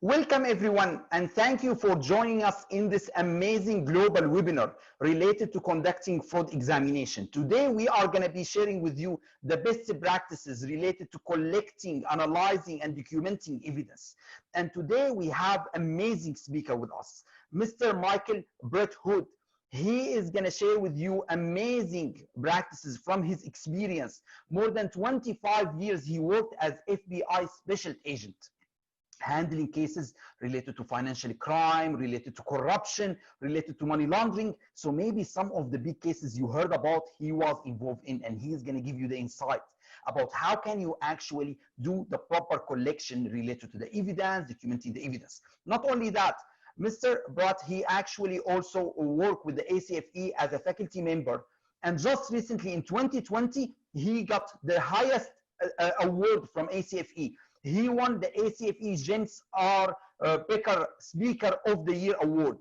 Welcome everyone, and thank you for joining us in this amazing global webinar related to conducting fraud examination. Today we are going to be sharing with you the best practices related to collecting, analyzing, and documenting evidence. And today we have amazing speaker with us, Mr. Michael Bret. He is going to share with you amazing practices from his experience. More than 25 years he worked as FBI special agent, handling cases related to financial crime, related to corruption, related to money laundering. So maybe some of the big cases you heard about, he was involved in, and he's going to give you the insight about how can you actually do the proper collection related to the evidence, documenting the evidence. Not only that, Mr. Bret, he actually also worked with the ACFE as a faculty member. And just recently in 2020, he got the highest award from ACFE. He won the ACFE James R. Becker Speaker of the Year Award,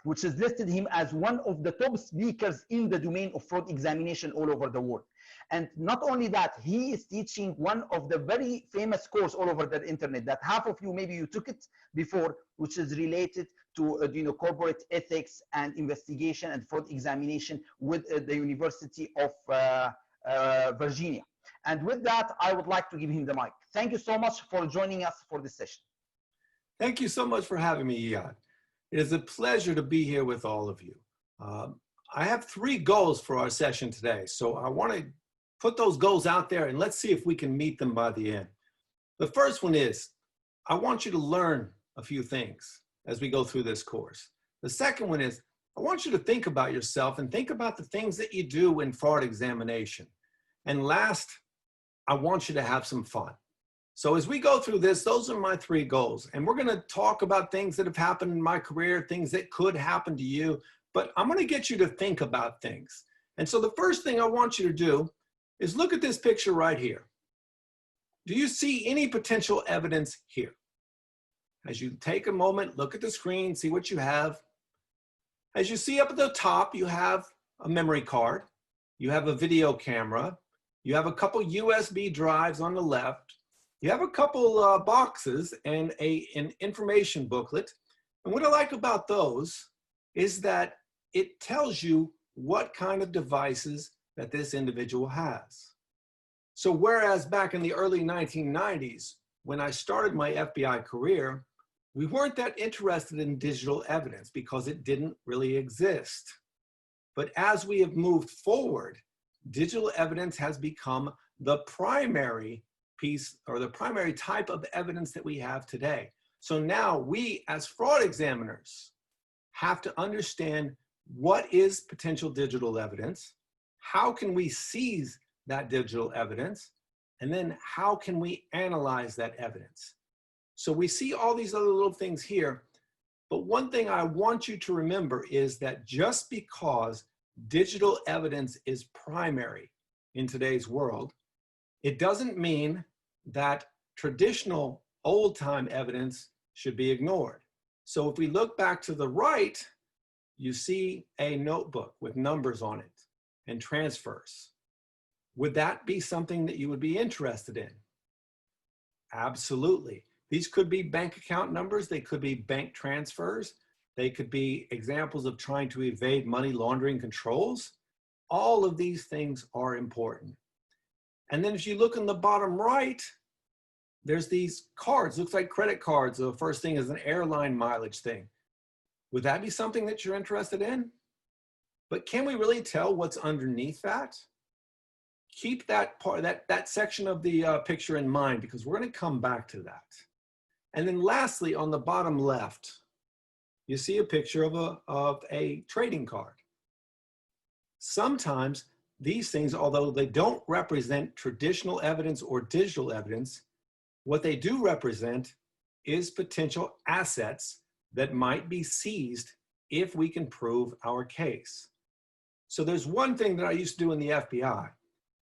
which has listed him as one of the top speakers in the domain of fraud examination all over the world. And not only that, he is teaching one of the very famous course all over the internet that half of you, maybe you took it before, which is related to corporate ethics and investigation and fraud examination with the University of Virginia. And with that, I would like to give him the mic. Thank you so much for joining us for this session. Thank you so much for having me, Iyad. It is a pleasure to be here with all of you. I have 3 goals for our session today, so I want to put those goals out there and let's see if we can meet them by the end. The first one is, I want you to learn a few things as we go through this course. The second one is, I want you to think about yourself and think about the things that you do in fraud examination. And last, I want you to have some fun. So as we go through this, those are my 3 goals. And we're going to talk about things that have happened in my career, things that could happen to you, but I'm going to get you to think about things. And so the first thing I want you to do is look at this picture right here. Do you see any potential evidence here? As you take a moment, look at the screen, see what you have. As you see up at the top, you have a memory card, you have a video camera, you have a couple USB drives on the left, you have a couple boxes and an information booklet. And what I like about those is that it tells you what kind of devices that this individual has. So whereas back in the early 1990s, when I started my FBI career, we weren't that interested in digital evidence because it didn't really exist. But as we have moved forward, digital evidence has become the primary piece or the primary type of evidence that we have today. So now we as fraud examiners have to understand what is potential digital evidence, how can we seize that digital evidence, and then how can we analyze that evidence. So we see all these other little things here, but one thing I want you to remember is that just because digital evidence is primary in today's world, it doesn't mean that traditional old-time evidence should be ignored. So if we look back to the right, you see a notebook with numbers on it and transfers. Would that be something that you would be interested in? Absolutely. These could be bank account numbers, they could be bank transfers, they could be examples of trying to evade money laundering controls. All of these things are important. And then if you look in the bottom right, there's these cards, looks like credit cards. The first thing is an airline mileage thing. Would that be something that you're interested in? But can we really tell what's underneath that? Keep that part, that section of the picture in mind, because we're going to come back to that. And then lastly, on the bottom left, you see a picture of a trading card. Sometimes these things, although they don't represent traditional evidence or digital evidence, what they do represent is potential assets that might be seized if we can prove our case. So there's one thing that I used to do in the FBI,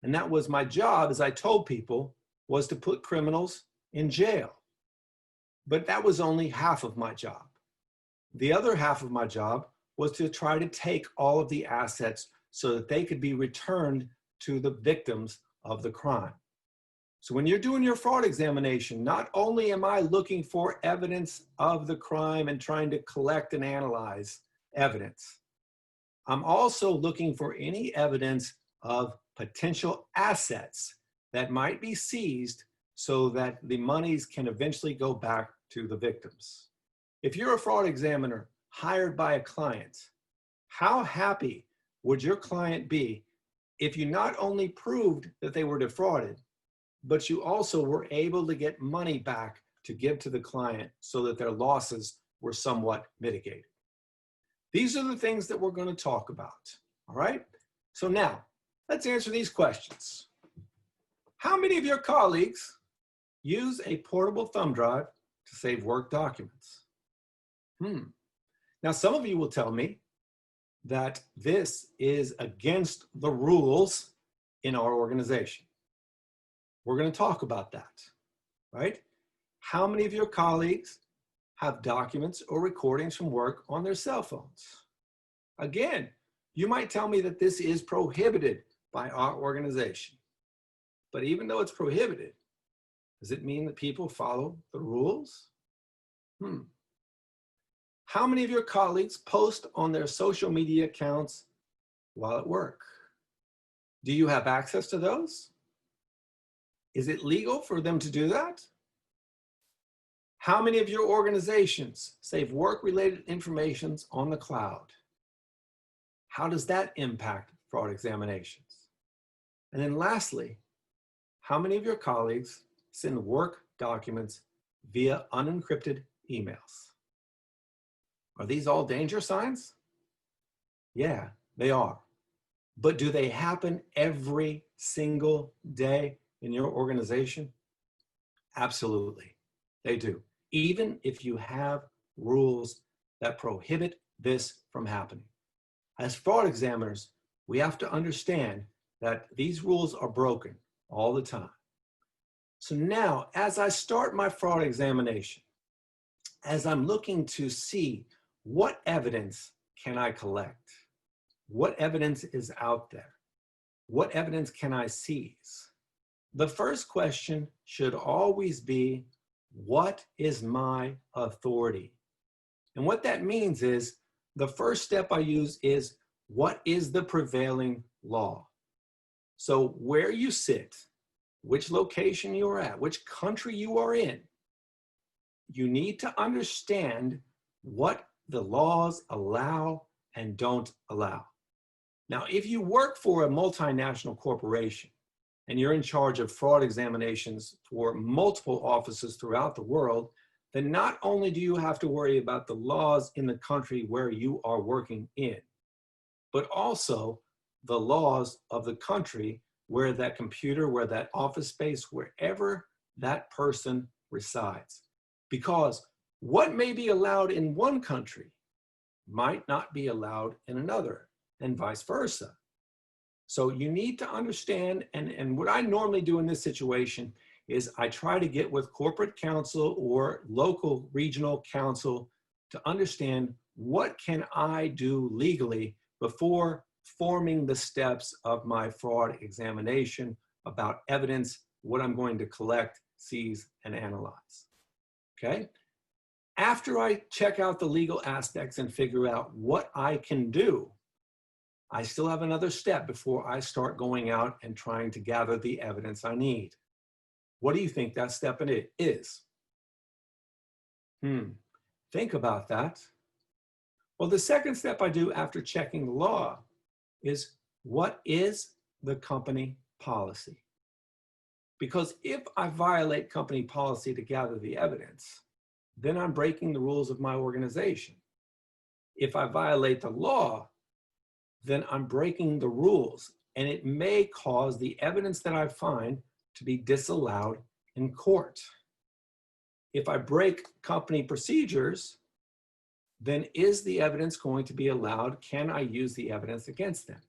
and that was my job, as I told people, was to put criminals in jail. But that was only half of my job. The other half of my job was to try to take all of the assets so that they could be returned to the victims of the crime. So when you're doing your fraud examination, not only am I looking for evidence of the crime and trying to collect and analyze evidence, I'm also looking for any evidence of potential assets that might be seized so that the monies can eventually go back to the victims. If you're a fraud examiner hired by a client, how happy would your client be if you not only proved that they were defrauded, but you also were able to get money back to give to the client so that their losses were somewhat mitigated? These are the things that we're going to talk about, all right? So now, let's answer these questions. How many of your colleagues use a portable thumb drive to save work documents? Now, some of you will tell me that this is against the rules in our organization. We're going to talk about that, right? How many of your colleagues have documents or recordings from work on their cell phones? Again, you might tell me that this is prohibited by our organization. But even though it's prohibited, does it mean that people follow the rules? How many of your colleagues post on their social media accounts while at work? Do you have access to those? Is it legal for them to do that? How many of your organizations save work-related information on the cloud? How does that impact fraud examinations? And then lastly, how many of your colleagues send work documents via unencrypted emails? Are these all danger signs? Yeah, they are. But do they happen every single day in your organization? Absolutely, they do. Even if you have rules that prohibit this from happening. As fraud examiners, we have to understand that these rules are broken all the time. So now, as I start my fraud examination, as I'm looking to see what evidence can I collect, what evidence is out there, what evidence can I seize, the first question should always be, what is my authority? And what that means is, the first step I use is, what is the prevailing law? So where you sit, which location you're at, which country you are in, you need to understand what the laws allow and don't allow. Now, if you work for a multinational corporation and you're in charge of fraud examinations for multiple offices throughout the world, then not only do you have to worry about the laws in the country where you are working in, but also the laws of the country where that computer, where that office space, wherever that person resides. Because what may be allowed in one country might not be allowed in another, and vice versa. So you need to understand, and what I normally do in this situation is I try to get with corporate counsel or local regional counsel to understand what can I do legally before forming the steps of my fraud examination about evidence, what I'm going to collect, seize, and analyze, okay? After I check out the legal aspects and figure out what I can do, I still have another step before I start going out and trying to gather the evidence I need. What do you think that step in it is? Think about that. Well, the second step I do after checking the law is, what is the company policy? Because if I violate company policy to gather the evidence, then I'm breaking the rules of my organization. If I violate the law, then I'm breaking the rules, and it may cause the evidence that I find to be disallowed in court. If I break company procedures, then is the evidence going to be allowed? Can I use the evidence against them?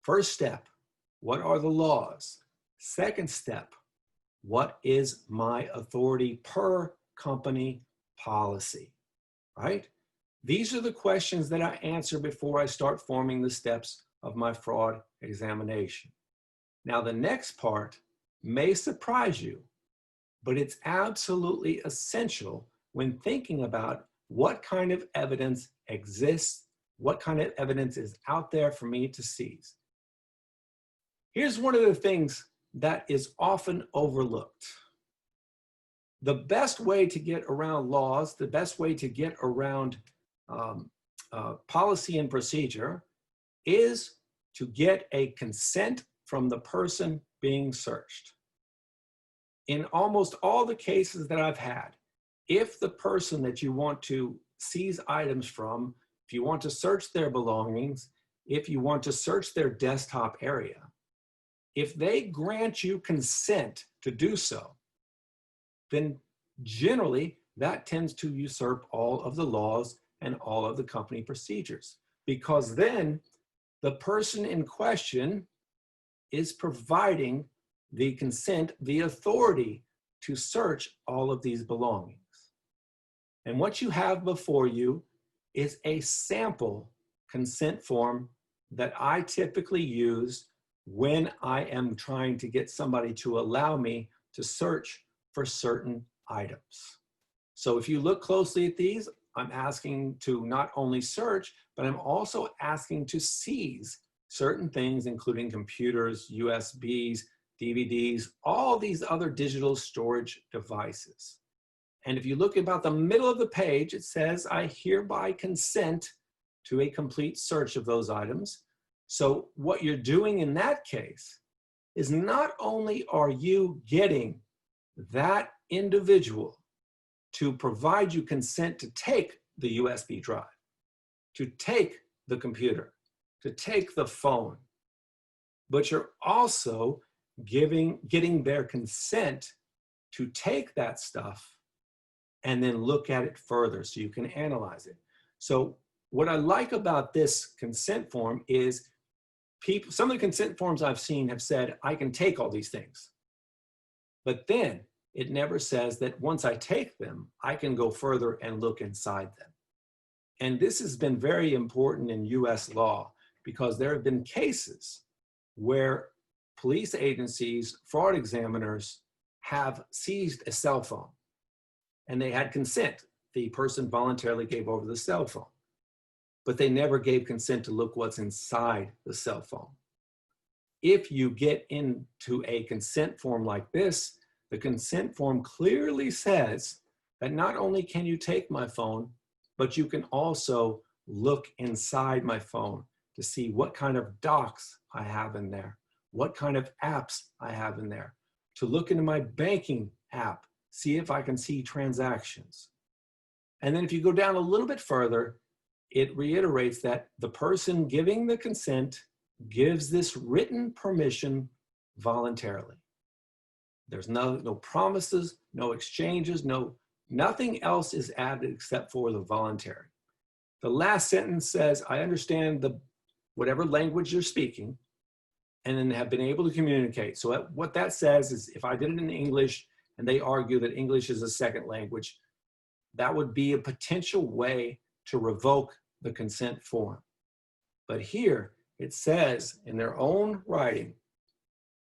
First step, what are the laws? Second step, what is my authority per company policy, right? These are the questions that I answer before I start forming the steps of my fraud examination. Now, the next part may surprise you, but it's absolutely essential when thinking about what kind of evidence exists, what kind of evidence is out there for me to seize. Here's one of the things that is often overlooked. The best way to get around laws, the best way to get around policy and procedure is to get a consent from the person being searched. In almost all the cases that I've had, if the person that you want to seize items from, if you want to search their belongings, if you want to search their desktop area, if they grant you consent to do so, then generally that tends to usurp all of the laws and all of the company procedures, because then the person in question is providing the consent, the authority to search all of these belongings. And what you have before you is a sample consent form that I typically use when I am trying to get somebody to allow me to search for certain items. So if you look closely at these, I'm asking to not only search, but I'm also asking to seize certain things, including computers, USBs, DVDs, all these other digital storage devices. And if you look about the middle of the page, it says, I hereby consent to a complete search of those items. So what you're doing in that case is not only are you getting that individual to provide you consent to take the USB drive, to take the computer, to take the phone, but you're also getting their consent to take that stuff and then look at it further so you can analyze it. So what I like about this consent form is some of the consent forms I've seen have said, I can take all these things. But then it never says that once I take them, I can go further and look inside them. And this has been very important in US law because there have been cases where police agencies, fraud examiners have seized a cell phone and they had consent. The person voluntarily gave over the cell phone, but they never gave consent to look what's inside the cell phone. If you get into a consent form like this, the consent form clearly says that not only can you take my phone, but you can also look inside my phone to see what kind of docs I have in there, what kind of apps I have in there, to look into my banking app, see if I can see transactions. And then if you go down a little bit further, it reiterates that the person giving the consent gives this written permission voluntarily. There's no promises, no exchanges, nothing else is added except for the voluntary. The last sentence says, I understand whatever language you're speaking, and then have been able to communicate. So what that says is if I did it in English and they argue that English is a second language, that would be a potential way to revoke the consent form. But here it says in their own writing,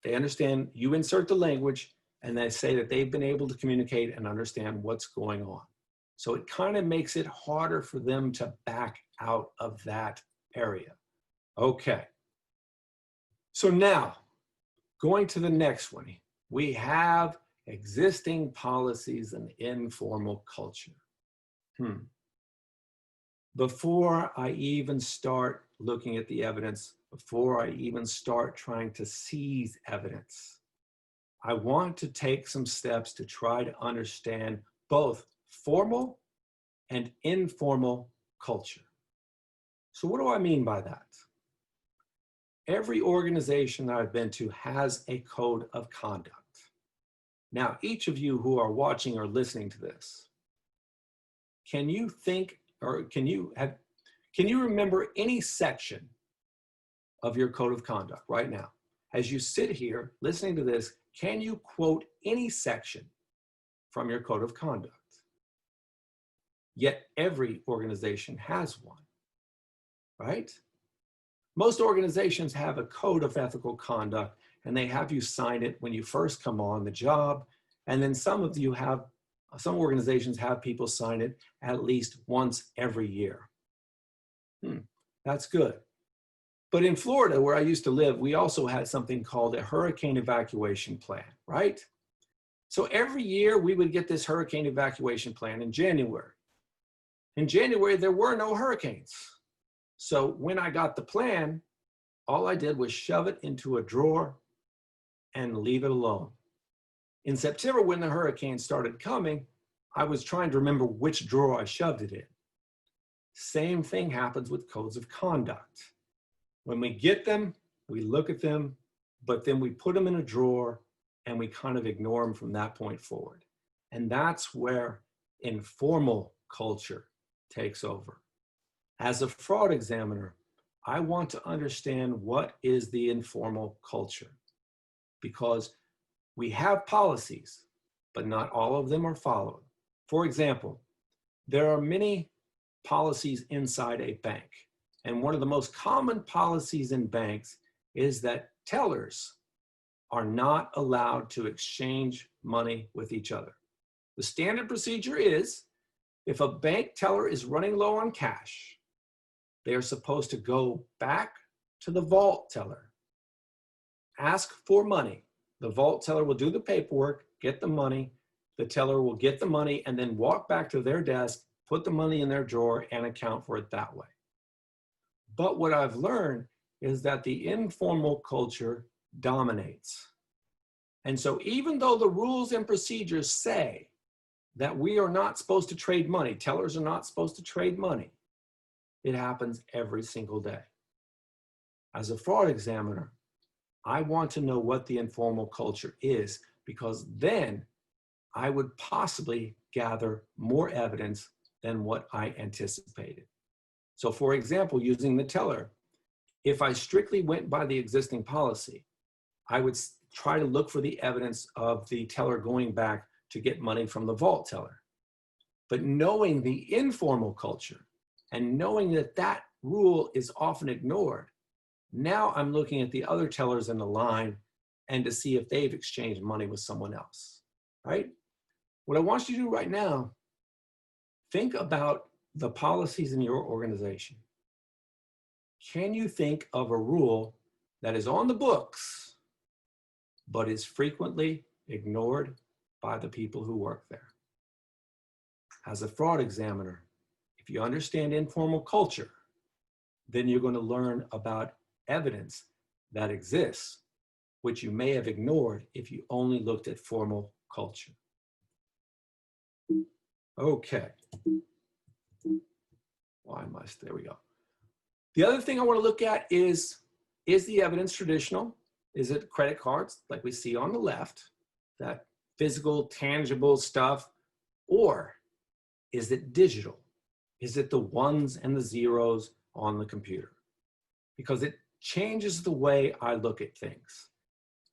they understand, you insert the language and they say that they've been able to communicate and understand what's going on. So it kind of makes it harder for them to back out of that area. Okay. So now, going to the next one, we have existing policies and informal culture. Before I even start looking at the evidence, before I even start trying to seize evidence, I want to take some steps to try to understand both formal and informal culture. So what do I mean by that? Every organization that I've been to has a code of conduct. Now, each of you who are watching or listening to this, can you think, or can you remember any section of your code of conduct right now? As you sit here listening to this, can you quote any section from your code of conduct? Yet every organization has one, right? Most organizations have a code of ethical conduct, and they have you sign it when you first come on the job. And then some organizations have people sign it at least once every year. That's good. But in Florida, where I used to live, we also had something called a hurricane evacuation plan, right? So every year we would get this hurricane evacuation plan in January. In January, there were no hurricanes. So when I got the plan, all I did was shove it into a drawer and leave it alone. In September, when the hurricane started coming, I was trying to remember which drawer I shoved it in. Same thing happens with codes of conduct. When we get them, we look at them, but then we put them in a drawer and we kind of ignore them from that point forward. And that's where informal culture takes over. As a fraud examiner, I want to understand what is the informal culture, because we have policies, but not all of them are followed. For example, there are many policies inside a bank. And one of the most common policies in banks is that tellers are not allowed to exchange money with each other. The standard procedure is, if a bank teller is running low on cash, they are supposed to go back to the vault teller, ask for money. The vault teller will do the paperwork, get the money. The teller will get the money and then walk back to their desk, put the money in their drawer, and account for it that way. But what I've learned is that the informal culture dominates. And so even though the rules and procedures say that we are not supposed to trade money, tellers are not supposed to trade money, it happens every single day. As a fraud examiner, I want to know what the informal culture is, because then I would possibly gather more evidence than what I anticipated. So for example, using the teller, if I strictly went by the existing policy, I would try to look for the evidence of the teller going back to get money from the vault teller. But knowing the informal culture and knowing that that rule is often ignored, now I'm looking at the other tellers in the line and to see if they've exchanged money with someone else, right? What I want you to do right now, think about the policies in your organization. Can you think of a rule that is on the books, but is frequently ignored by the people who work there? As a fraud examiner, if you understand informal culture, then you're going to learn about evidence that exists, which you may have ignored if you only looked at formal culture. Okay. There we go. The other thing I want to look at is the evidence traditional? Is it credit cards like we see on the left, that physical, tangible stuff, or is it digital? Is it the ones and the zeros on the computer? Because it changes the way I look at things.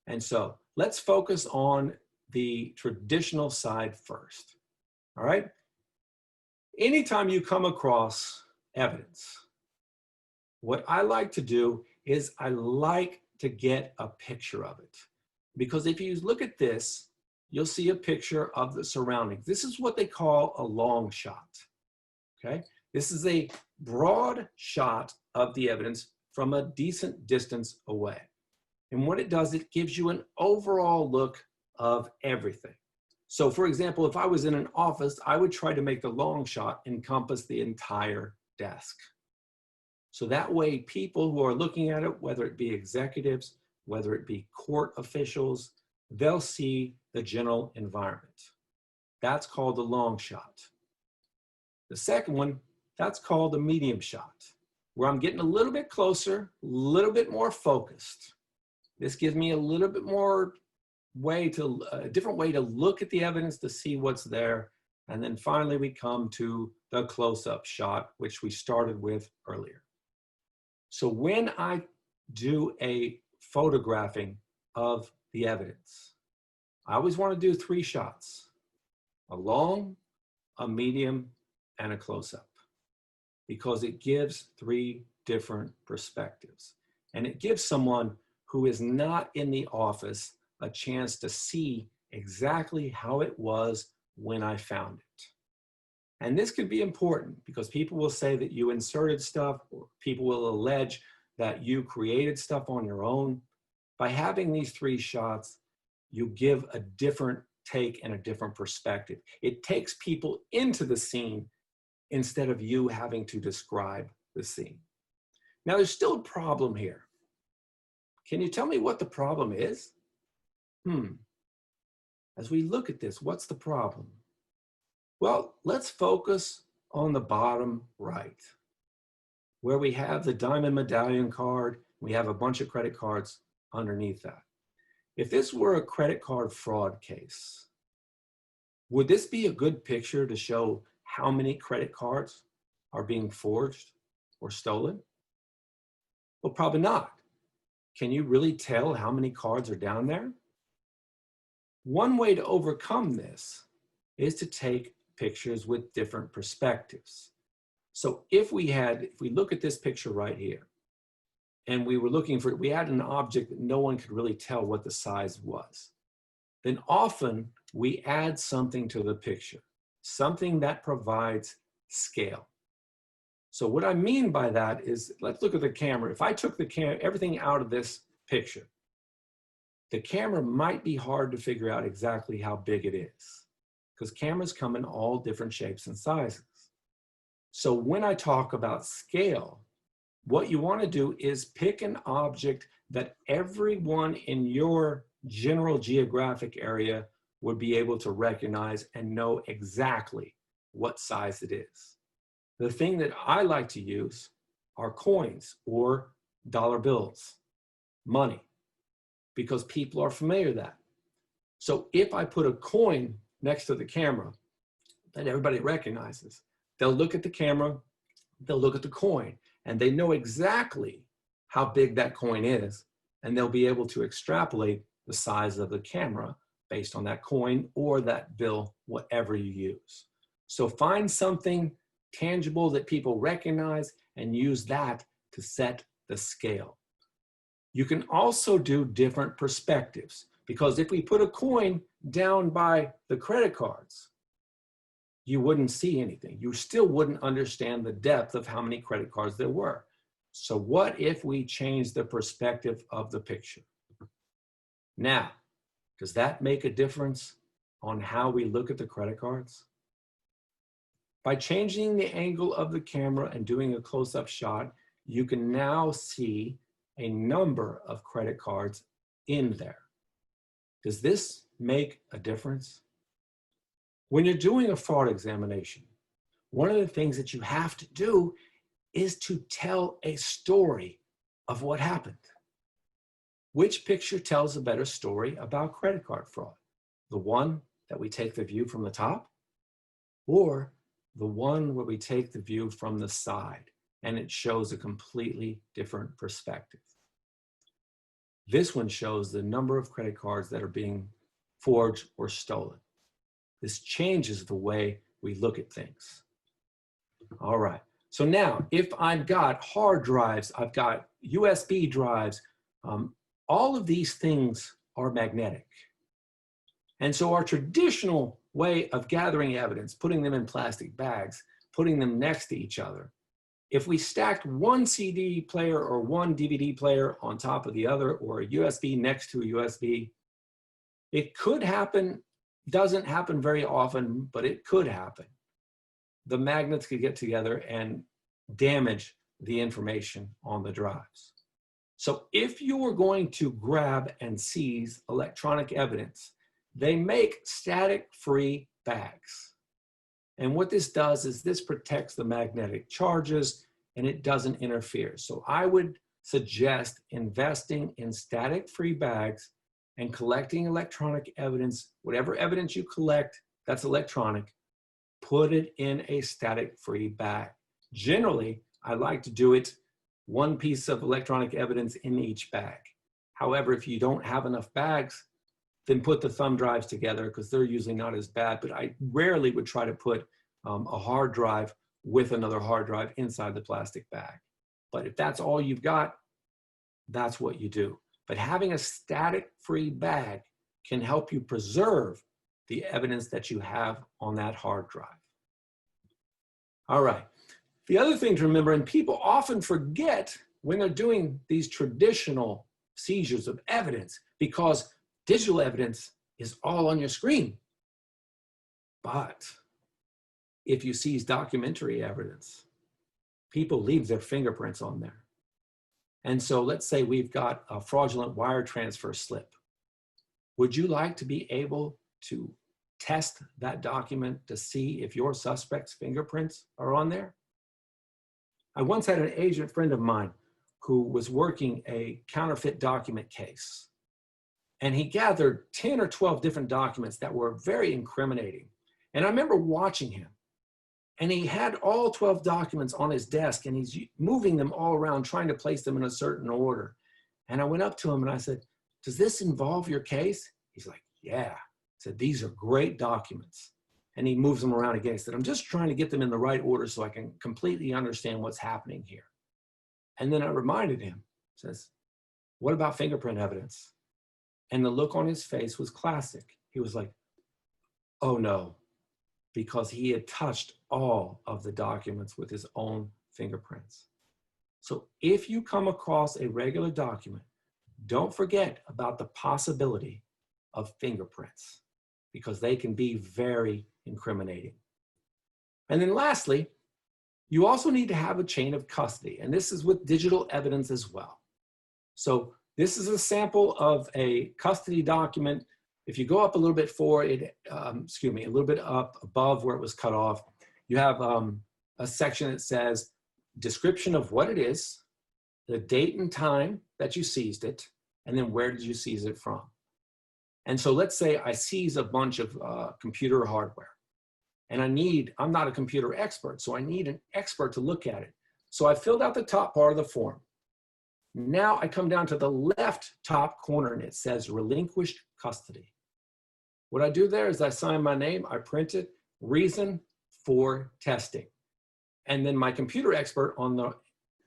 And so let's focus on the traditional side first. All right? Anytime you come across evidence, what I like to do is I like to get a picture of it. Because if you look at this, you'll see a picture of the surroundings. This is what they call a long shot. Okay? This is a broad shot of the evidence from a decent distance away. And what it does, it gives you an overall look of everything. So for example, if I was in an office, I would try to make the long shot encompass the entire desk. So that way people who are looking at it, whether it be executives, whether it be court officials, they'll see the general environment. That's called the long shot. The second one, that's called the medium shot, where I'm getting a little bit closer, a little bit more focused. This gives me a little bit more a different way to look at the evidence to see what's there. And then finally we come to the close-up shot, which we started with earlier. So when I do a photographing of the evidence, I always want to do 3 shots: a long, a medium, and a close-up, because it gives 3 different perspectives. And it gives someone who is not in the office a chance to see exactly how it was when I found it. And this could be important because people will say that you inserted stuff, or people will allege that you created stuff on your own. By having these 3 shots, you give a different take and a different perspective. It takes people into the scene instead of you having to describe the scene. Now, there's still a problem here. Can you tell me what the problem is? As we look at this, what's the problem? Well, let's focus on the bottom right, where we have the diamond medallion card. We have a bunch of credit cards underneath that. If this were a credit card fraud case, would this be a good picture to show how many credit cards are being forged or stolen? Well, probably not. Can you really tell how many cards are down there? One way to overcome this is to take pictures with different perspectives. So if we look at this picture right here, and we had an object that no one could really tell what the size was, then often we add something to the picture, something that provides scale. So what I mean by that is, let's look at the camera. If I took everything out of this picture, the camera might be hard to figure out exactly how big it is, because cameras come in all different shapes and sizes. So when I talk about scale, what you want to do is pick an object that everyone in your general geographic area would be able to recognize and know exactly what size it is. The thing that I like to use are coins or dollar bills, money, because people are familiar with that. So if I put a coin next to the camera that everybody recognizes, they'll look at the camera, they'll look at the coin, and they know exactly how big that coin is, and they'll be able to extrapolate the size of the camera based on that coin or that bill, whatever you use. So find something tangible that people recognize and use that to set the scale. You can also do different perspectives, because if we put a coin down by the credit cards, you wouldn't see anything. You still wouldn't understand the depth of how many credit cards there were. So what if we change the perspective of the picture? Now, does that make a difference on how we look at the credit cards? By changing the angle of the camera and doing a close-up shot, you can now see a number of credit cards in there. Does this make a difference? When you're doing a fraud examination, one of the things that you have to do is to tell a story of what happened. Which picture tells a better story about credit card fraud? The one that we take the view from the top, or the one where we take the view from the side and it shows a completely different perspective? This one shows the number of credit cards that are being forged or stolen. This changes the way we look at things. All right, so now if I've got hard drives, I've got USB drives, all of these things are magnetic. And so our traditional way of gathering evidence, putting them in plastic bags, putting them next to each other, if we stacked one CD player or one DVD player on top of the other, or a USB next to a USB, it could happen. Doesn't happen very often, but it could happen. The magnets could get together and damage the information on the drives. So if you're going to grab and seize electronic evidence, they make static-free bags. And what this does is this protects the magnetic charges and it doesn't interfere. So I would suggest investing in static-free bags and collecting electronic evidence. Whatever evidence you collect that's electronic, put it in a static-free bag. Generally, I like to do it one piece of electronic evidence in each bag. However, if you don't have enough bags, then put the thumb drives together, because they're usually not as bad, but I rarely would try to put a hard drive with another hard drive inside the plastic bag. But if that's all you've got, that's what you do. But having a static-free bag can help you preserve the evidence that you have on that hard drive. All right. The other thing to remember, and people often forget when they're doing these traditional seizures of evidence, because digital evidence is all on your screen. But if you seize documentary evidence, people leave their fingerprints on there. And so let's say we've got a fraudulent wire transfer slip. Would you like to be able to test that document to see if your suspect's fingerprints are on there? I once had an agent friend of mine who was working a counterfeit document case. And he gathered 10 or 12 different documents that were very incriminating. And I remember watching him. And he had all 12 documents on his desk, and he's moving them all around, trying to place them in a certain order. And I went up to him and I said, "Does this involve your case?" He's like, "Yeah." I said, "These are great documents." And he moves them around again. He said, "I'm just trying to get them in the right order so I can completely understand what's happening here." And then I reminded him, says, "What about fingerprint evidence?" And the look on his face was classic. He was like, "Oh no," because he had touched all of the documents with his own fingerprints. So if you come across a regular document, don't forget about the possibility of fingerprints, because they can be very incriminating. And then lastly, you also need to have a chain of custody, and this is with digital evidence as well. So this is a sample of a custody document. If you go up a little bit a little bit up above where it was cut off, you have a section that says description of what it is, the date and time that you seized it, and then where did you seize it from. And so let's say I seize a bunch of computer hardware, and I'm not a computer expert, so I need an expert to look at it. So I filled out the top part of the form. Now I come down to the left top corner and it says relinquished custody. What I do there is I sign my name, I print it, reason for testing. And then my computer expert on the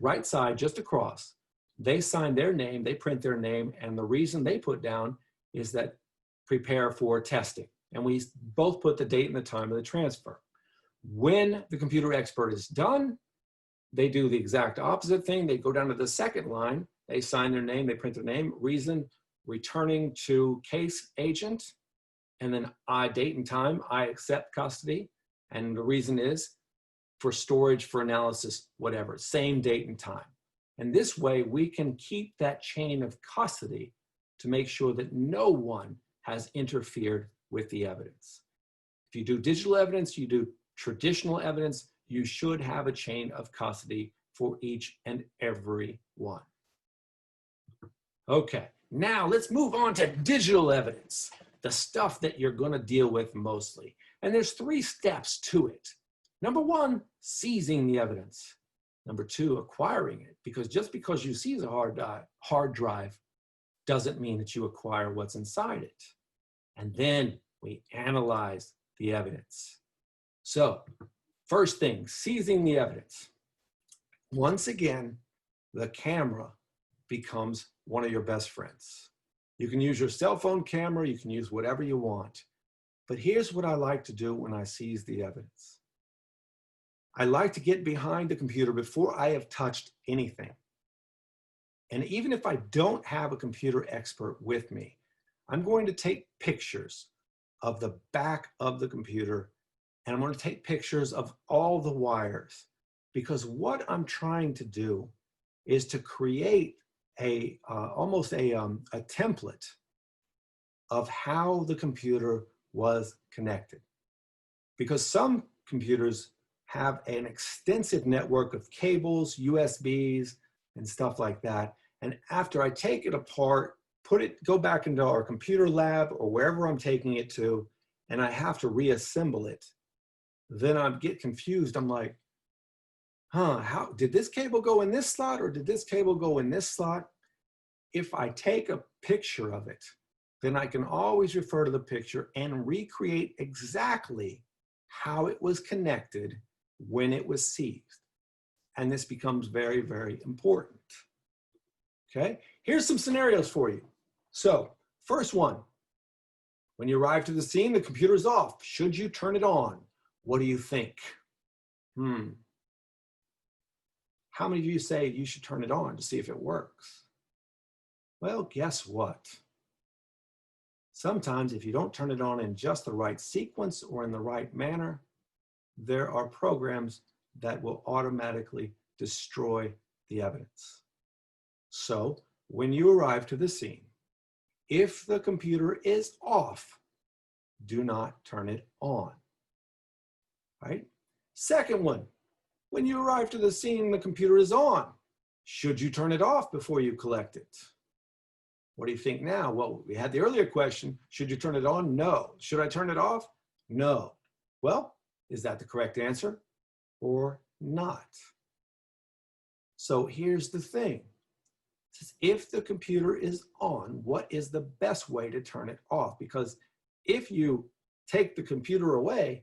right side, just across, they sign their name, they print their name, and the reason they put down is that prepare for testing. And we both put the date and the time of the transfer. When the computer expert is done, they do the exact opposite thing. They go down to the second line, they sign their name, they print their name, reason, returning to case agent, and then date and time, I accept custody. And the reason is for storage, for analysis, whatever, same date and time. And this way we can keep that chain of custody to make sure that no one has interfered with the evidence. If you do digital evidence, you do traditional evidence, you should have a chain of custody for each and every one. Okay, now let's move on to digital evidence, the stuff that you're going to deal with mostly. And there's 3 steps to it. Number 1, seizing the evidence. Number 2, acquiring it, because just because you seize a hard drive doesn't mean that you acquire what's inside it. And then we analyze the evidence. So first thing, seizing the evidence. Once again, the camera becomes one of your best friends. You can use your cell phone camera, you can use whatever you want. But here's what I like to do when I seize the evidence. I like to get behind the computer before I have touched anything. And even if I don't have a computer expert with me, I'm going to take pictures of the back of the computer, and I'm going to take pictures of all the wires, because what I'm trying to do is to create almost a template of how the computer was connected. Because some computers have an extensive network of cables, USBs, and stuff like that. And after I take it apart, go back into our computer lab or wherever I'm taking it to, and I have to reassemble it, then I get confused. I'm like, how did this cable go in this slot, or did this cable go in this slot? If I take a picture of it, then I can always refer to the picture and recreate exactly how it was connected when it was seized. And this becomes very, very important. Okay, Here's some scenarios for you. So, first one, when you arrive to the scene, the computer's off. Should you turn it on? What do you think? How many of you say you should turn it on to see if it works? Well, guess what? Sometimes if you don't turn it on in just the right sequence or in the right manner, there are programs that will automatically destroy the evidence. So when you arrive to the scene, if the computer is off, do not turn it on, right? Second one, when you arrive to the scene, the computer is on. Should you turn it off before you collect it? What do you think now? Well, we had the earlier question, should you turn it on? No. Should I turn it off? No. Well, is that the correct answer or not? So here's the thing. If the computer is on, what is the best way to turn it off? Because if you take the computer away,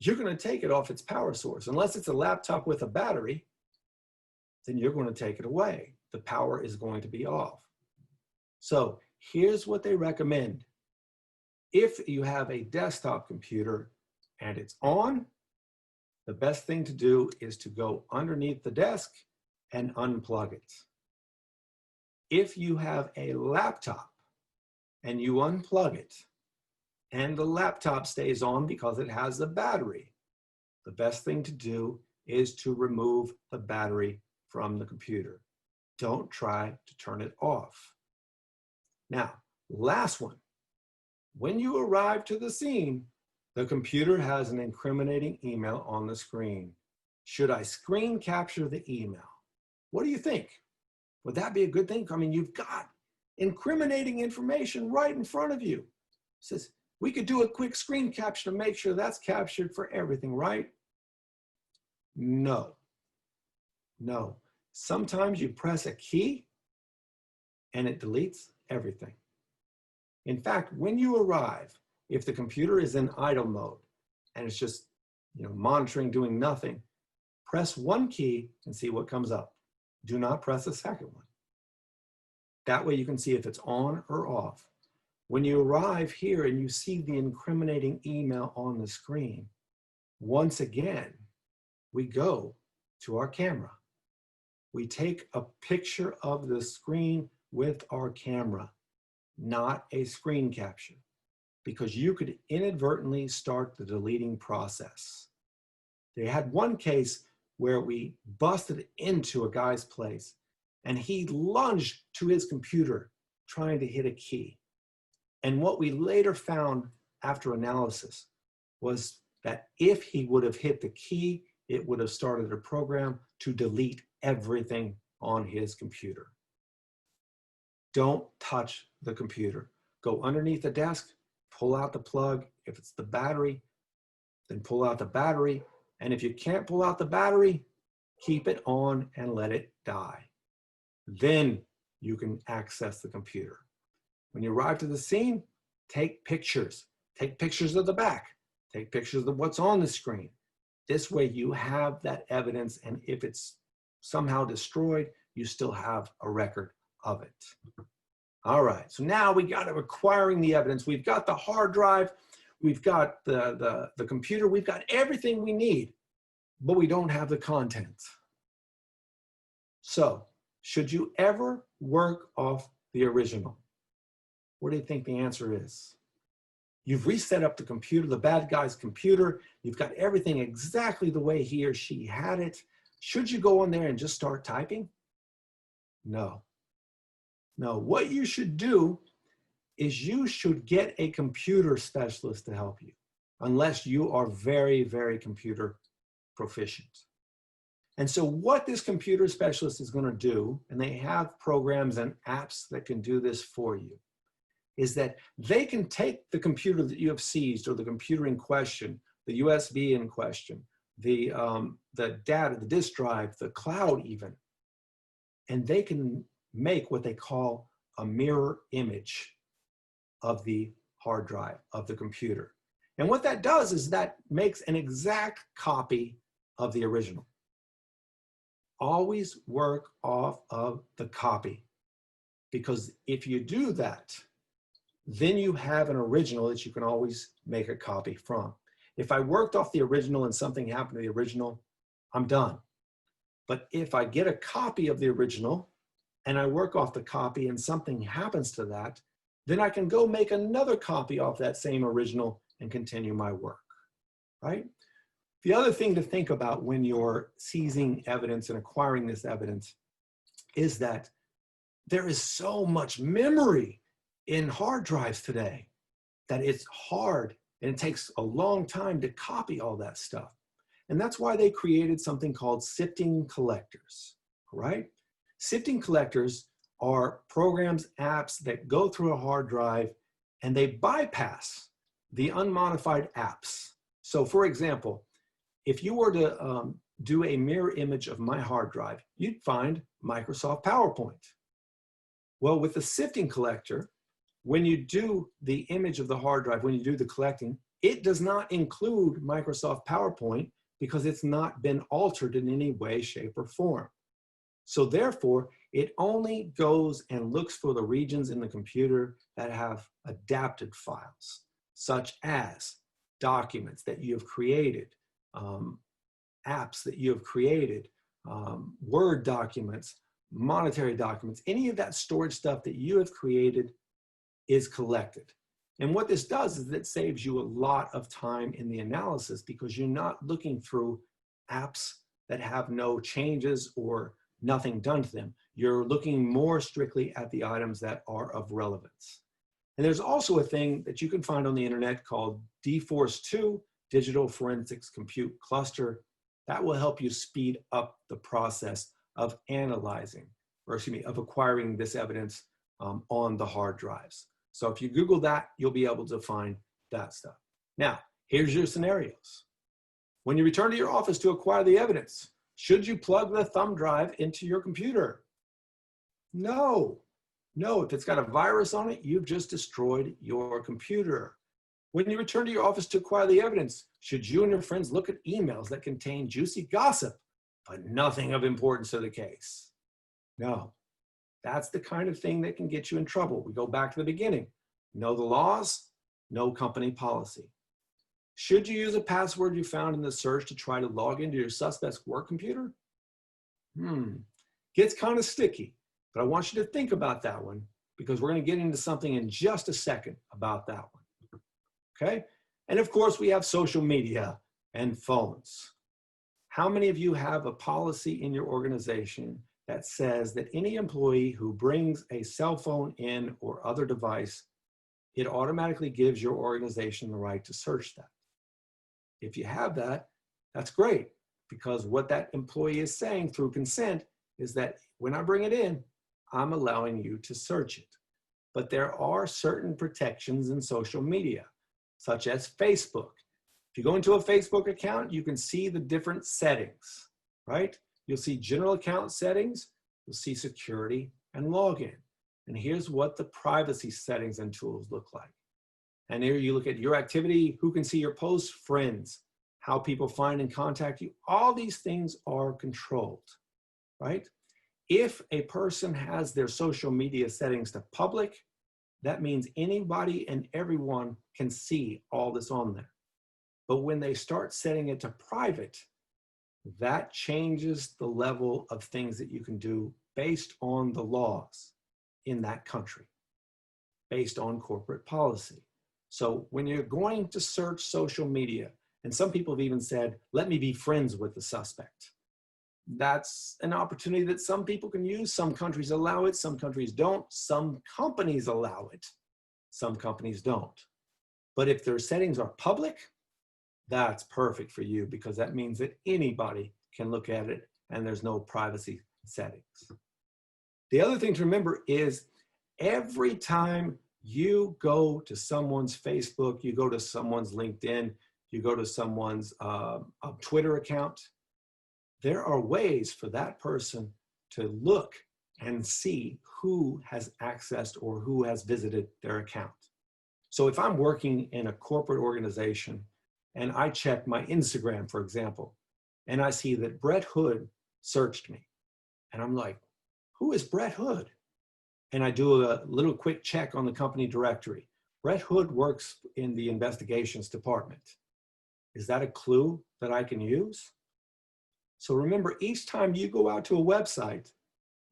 you're going to take it off its power source. Unless it's a laptop with a battery, then you're going to take it away. The power is going to be off. So here's what they recommend. If you have a desktop computer and it's on, the best thing to do is to go underneath the desk and unplug it. If you have a laptop and you unplug it and the laptop stays on because it has a battery, the best thing to do is to remove the battery from the computer. Don't try to turn it off. Now, last one. When you arrive to the scene, the computer has an incriminating email on the screen. Should I screen capture the email? What do you think? Would that be a good thing? I mean, you've got incriminating information right in front of you. It says, we could do a quick screen capture to make sure that's captured for everything, right? No. No. Sometimes you press a key and it deletes everything. In fact, when you arrive, if the computer is in idle mode and it's just, monitoring, doing nothing, press one key and see what comes up. Do not press a second one. That way you can see if it's on or off. When you arrive here and you see the incriminating email on the screen, once again, we go to our camera. We take a picture of the screen with our camera, not a screen capture, because you could inadvertently start the deleting process. They had one case where we busted into a guy's place and he lunged to his computer trying to hit a key. And what we later found after analysis was that if he would have hit the key, it would have started a program to delete everything on his computer. Don't touch the computer. Go underneath the desk, pull out the plug. If it's the battery, then pull out the battery. And if you can't pull out the battery, keep it on and let it die. Then you can access the computer. When you arrive to the scene, take pictures. Take pictures of the back. Take pictures of what's on the screen. This way you have that evidence, and if it's somehow destroyed, you still have a record of it. All right, so now we got to acquiring the evidence. We've got the hard drive, we've got the computer, we've got everything we need, but we don't have the contents. So, should you ever work off the original? What do you think the answer is? You've reset up the computer, the bad guy's computer. You've got everything exactly the way he or she had it. Should you go on there and just start typing? No. No, what you should do is you should get a computer specialist to help you, unless you are very, very computer proficient. And so what this computer specialist is going to do, and they have programs and apps that can do this for you, is that they can take the computer that you have seized, or the computer in question, the USB in question, the data, the disk drive, the cloud even, and they can make what they call a mirror image of the hard drive, of the computer. And what that does is that makes an exact copy of the original. Always work off of the copy. because if you do that, then you have an original that you can always make a copy from. If I worked off the original and something happened to the original, I'm done. But if I get a copy of the original and I work off the copy and something happens to that, then I can go make another copy off that same original and continue my work, right? The other thing to think about when you're seizing evidence and acquiring this evidence is that there is so much memory in hard drives today that it's hard and it takes a long time to copy all that stuff. And that's why they created something called sifting collectors, right? Sifting collectors are programs, apps that go through a hard drive and they bypass the unmodified apps. So for example, if you were to do a mirror image of my hard drive, you'd find Microsoft PowerPoint. Well, with the sifting collector, when you do the image of the hard drive, when you do the collecting, it does not include Microsoft PowerPoint because it's not been altered in any way, shape, or form. So therefore, it only goes and looks for the regions in the computer that have adapted files, such as documents that you have created, apps that you have created, Word documents, monetary documents, any of that storage stuff that you have created is collected. And what this does is it saves you a lot of time in the analysis because you're not looking through apps that have no changes or nothing done to them. You're looking more strictly at the items that are of relevance. And there's also a thing that you can find on the internet called dForce2, Digital Forensics Compute Cluster. That will help you speed up the process of analyzing, or excuse me, of acquiring this evidence on the hard drives. So if you Google that, you'll be able to find that stuff. Now, here's your scenarios. When you return to your office to acquire the evidence, should you plug the thumb drive into your computer? No. No, if it's got a virus on it, you've just destroyed your computer. When you return to your office to acquire the evidence, should you and your friends look at emails that contain juicy gossip, but nothing of importance to the case? No. That's the kind of thing that can get you in trouble. We go back to the beginning. Know the laws, know company policy. Should you use a password you found in the search to try to log into your suspect's work computer? Gets kind of sticky, but I want you to think about that one because we're going to get into something in just a second about that one. Okay? And of course, we have social media and phones. How many of you have a policy in your organization that says that any employee who brings a cell phone in or other device, it automatically gives your organization the right to search that? If you have that, that's great, because what that employee is saying through consent is that when I bring it in, I'm allowing you to search it. But there are certain protections in social media, such as Facebook. If you go into a Facebook account, you can see the different settings, right? You'll see general account settings, you'll see security and login. And here's what the privacy settings and tools look like. And here you look at your activity, who can see your posts, friends, how people find and contact you. All these things are controlled, right? If a person has their social media settings to public, that means anybody and everyone can see all this on there. But when they start setting it to private, that changes the level of things that you can do based on the laws in that country, based on corporate policy. So when you're going to search social media, and some people have even said, let me be friends with the suspect. That's an opportunity that some people can use. Some countries allow it, some countries don't. Some companies allow it, some companies don't. But if their settings are public, that's perfect for you because that means that anybody can look at it and there's no privacy settings. The other thing to remember is every time you go to someone's Facebook, you go to someone's LinkedIn, you go to someone's Twitter account, there are ways for that person to look and see who has accessed or who has visited their account. So if I'm working in a corporate organization and I check my Instagram, for example, and I see that Bret Hood searched me, and I'm like, who is Bret Hood? and I do a little quick check on the company directory. Bret Hood works in the investigations department. Is that a clue that I can use? So remember, each time you go out to a website,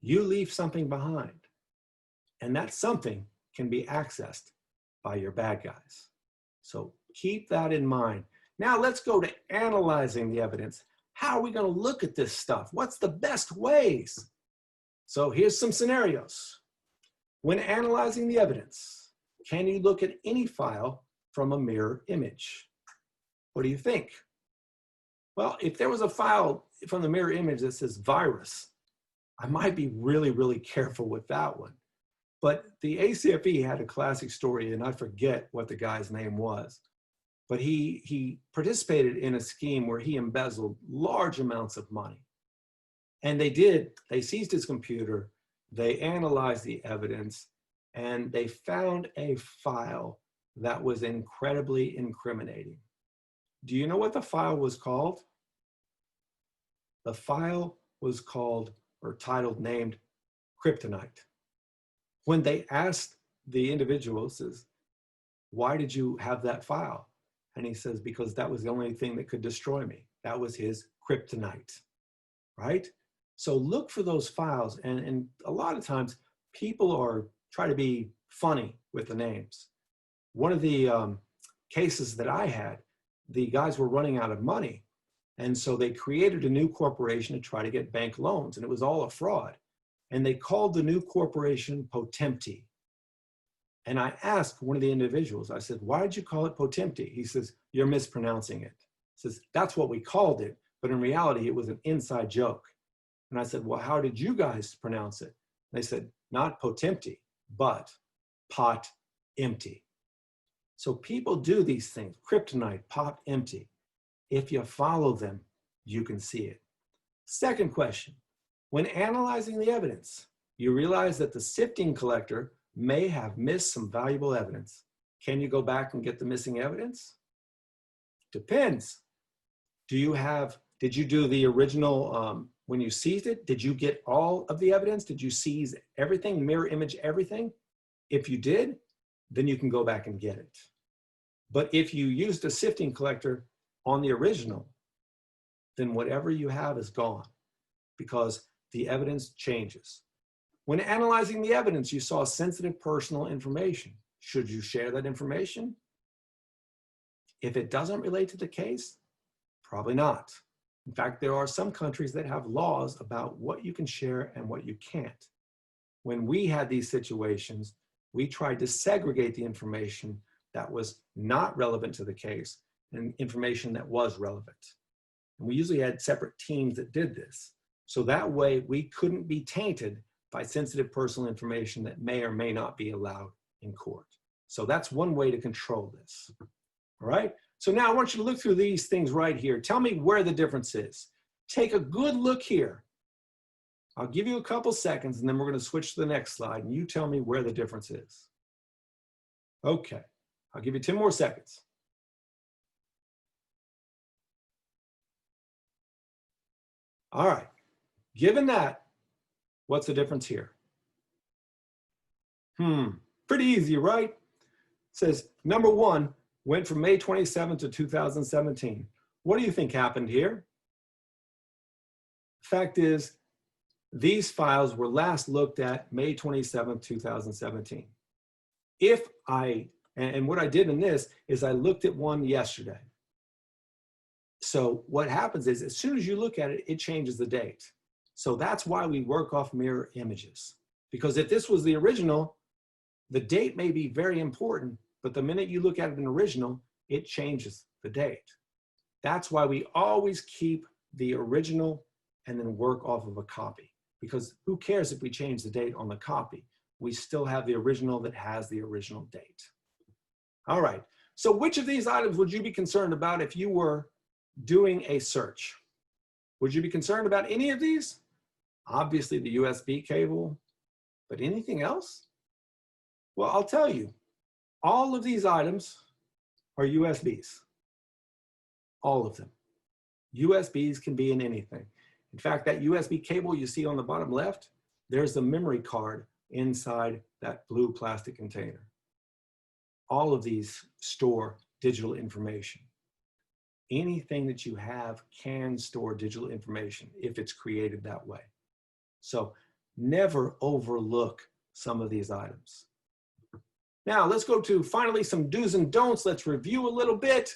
you leave something behind. And that something can be accessed by your bad guys. So keep that in mind. Now let's go to analyzing the evidence. How are we going to look at this stuff? What's the best ways? So here's some scenarios. When analyzing the evidence, can you look at any file from a mirror image? What do you think? Well, if there was a file from the mirror image that says virus, I might be really, really careful with that one. But the ACFE had a classic story, and I forget what the guy's name was. But he participated in a scheme where he embezzled large amounts of money. And they seized his computer, they analyzed the evidence, and they found a file that was incredibly incriminating. Do you know what the file was called? The file was called, or titled, named Kryptonite. When they asked the individual, says, why did you have that file? And he says, because that was the only thing that could destroy me. That was his kryptonite, right? So look for those files. And a lot of times people try to be funny with the names. One of the cases that I had, the guys were running out of money. And so they created a new corporation to try to get bank loans, and it was all a fraud. And they called the new corporation Potemti. And I asked one of the individuals, I said, why did you call it Potemti? He says, you're mispronouncing it. He says, that's what we called it, but in reality, it was an inside joke. And I said, well, how did you guys pronounce it? They said, not Potemti, but pot empty. So people do these things, kryptonite, pot empty. If you follow them, you can see it. Second question, when analyzing the evidence, you realize that the sifting collector may have missed some valuable evidence. Can you go back and get the missing evidence? Depends. Did you do the original, when you seized it, did you get all of the evidence? Did you seize everything, mirror image everything? If you did, then you can go back and get it. But if you used a sifting collector on the original, then whatever you have is gone because the evidence changes. When analyzing the evidence, you saw sensitive personal information. Should you share that information? If it doesn't relate to the case, probably not. In fact, there are some countries that have laws about what you can share and what you can't. When we had these situations, we tried to segregate the information that was not relevant to the case and information that was relevant. And we usually had separate teams that did this. So that way we couldn't be tainted by sensitive personal information that may or may not be allowed in court. So that's one way to control this. All right? So now I want you to look through these things right here. Tell me where the difference is. Take a good look here. I'll give you a couple seconds and then we're going to switch to the next slide and you tell me where the difference is. Okay, I'll give you 10 more seconds. All right, given that, what's the difference here? Pretty easy, right? It says number one went from May 27th to 2017. What do you think happened here? Fact is, these files were last looked at May 27th, 2017. And what I did in this is I looked at one yesterday. So what happens is as soon as you look at it, it changes the date. So that's why we work off mirror images. Because if this was the original, the date may be very important, but the minute you look at an original, it changes the date. That's why we always keep the original and then work off of a copy. Because who cares if we change the date on the copy? We still have the original that has the original date. All right, so which of these items would you be concerned about if you were doing a search? Would you be concerned about any of these? Obviously the USB cable, but anything else? Well, I'll tell you, all of these items are USBs. All of them. USBs can be in anything. In fact, that USB cable you see on the bottom left, there's the memory card inside that blue plastic container. All of these store digital information. Anything that you have can store digital information if it's created that way. So never overlook some of these items. Now let's go to finally some do's and don'ts. Let's review a little bit.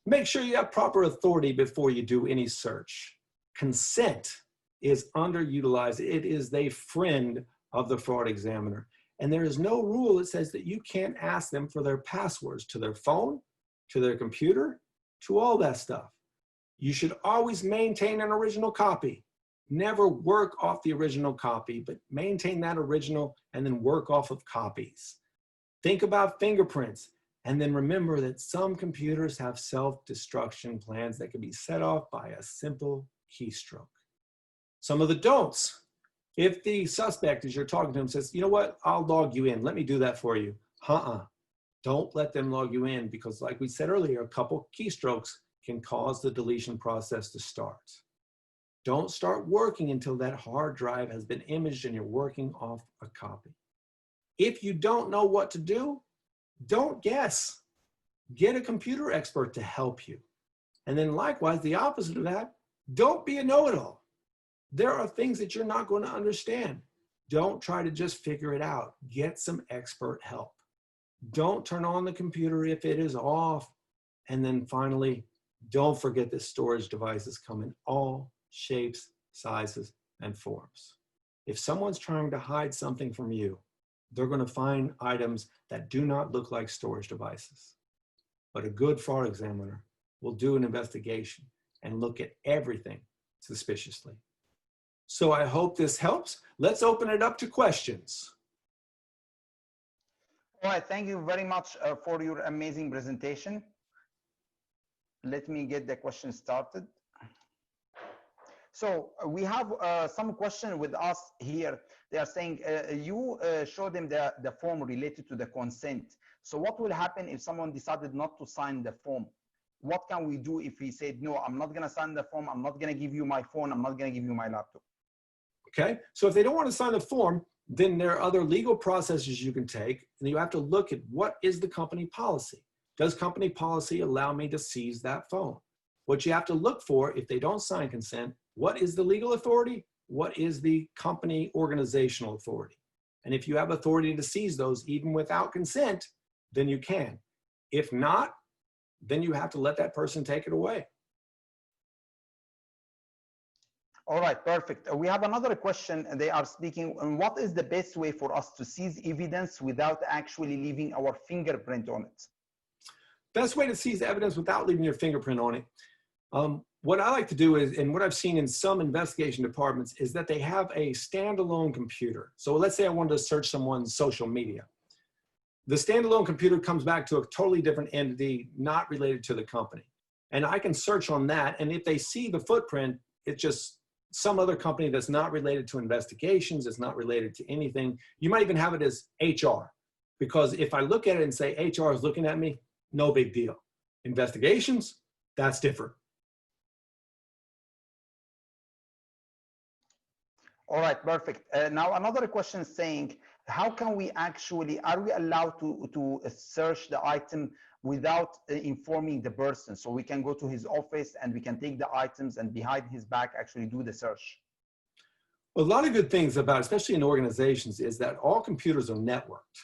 Make sure you have proper authority before you do any search. Consent is underutilized. It is the friend of the fraud examiner. And there is no rule that says that you can't ask them for their passwords to their phone, to their computer, to all that stuff. You should always maintain an original copy. Never work off the original copy, but maintain that original and then work off of copies. Think about fingerprints, and then remember that some computers have self-destruction plans that can be set off by a simple keystroke. Some of the don'ts. If the suspect, as you're talking to him, says, you know what, I'll log you in. Let me do that for you. Don't let them log you in, because like we said earlier, a couple keystrokes can cause the deletion process to start. Don't start working until that hard drive has been imaged and you're working off a copy. If you don't know what to do, don't guess. Get a computer expert to help you. And then likewise, the opposite of that, don't be a know-it-all. There are things that you're not going to understand. Don't try to just figure it out. Get some expert help. Don't turn on the computer if it is off. And then finally, don't forget that storage devices come in all shapes, sizes, and forms. If someone's trying to hide something from you, they're going to find items that do not look like storage devices. But a good fraud examiner will do an investigation and look at everything suspiciously. So I hope this helps. Let's open it up to questions. All right, thank you very much for your amazing presentation. Let me get the question started. So we have some question with us here. They are saying you show them the form related to the consent. So what will happen if someone decided not to sign the form? What can we do if he said, no, I'm not going to sign the form. I'm not going to give you my phone. I'm not going to give you my laptop. Okay, so if they don't want to sign the form, then there are other legal processes you can take, and you have to look at what is the company policy. Does company policy allow me to seize that phone? What you have to look for, if they don't sign consent, what is the legal authority? What is the company organizational authority? And if you have authority to seize those even without consent, then you can. If not, then you have to let that person take it away. All right, perfect. We have another question. They are speaking, what is the best way for us to seize evidence without actually leaving our fingerprint on it? Best way to seize evidence without leaving your fingerprint on it. What I like to do is, and what I've seen in some investigation departments, is that they have a standalone computer. So let's say I wanted to search someone's social media. The standalone computer comes back to a totally different entity, not related to the company. And I can search on that, and if they see the footprint, it's just some other company that's not related to investigations, it's not related to anything. You might even have it as HR, because if I look at it and say HR is looking at me, no big deal. Investigations, that's different. All right, perfect. Now another question saying, how can we actually, are we allowed to search the item without informing the person? So we can go to his office and we can take the items and behind his back actually do the search. Well, a lot of good things about, especially in organizations, is that all computers are networked.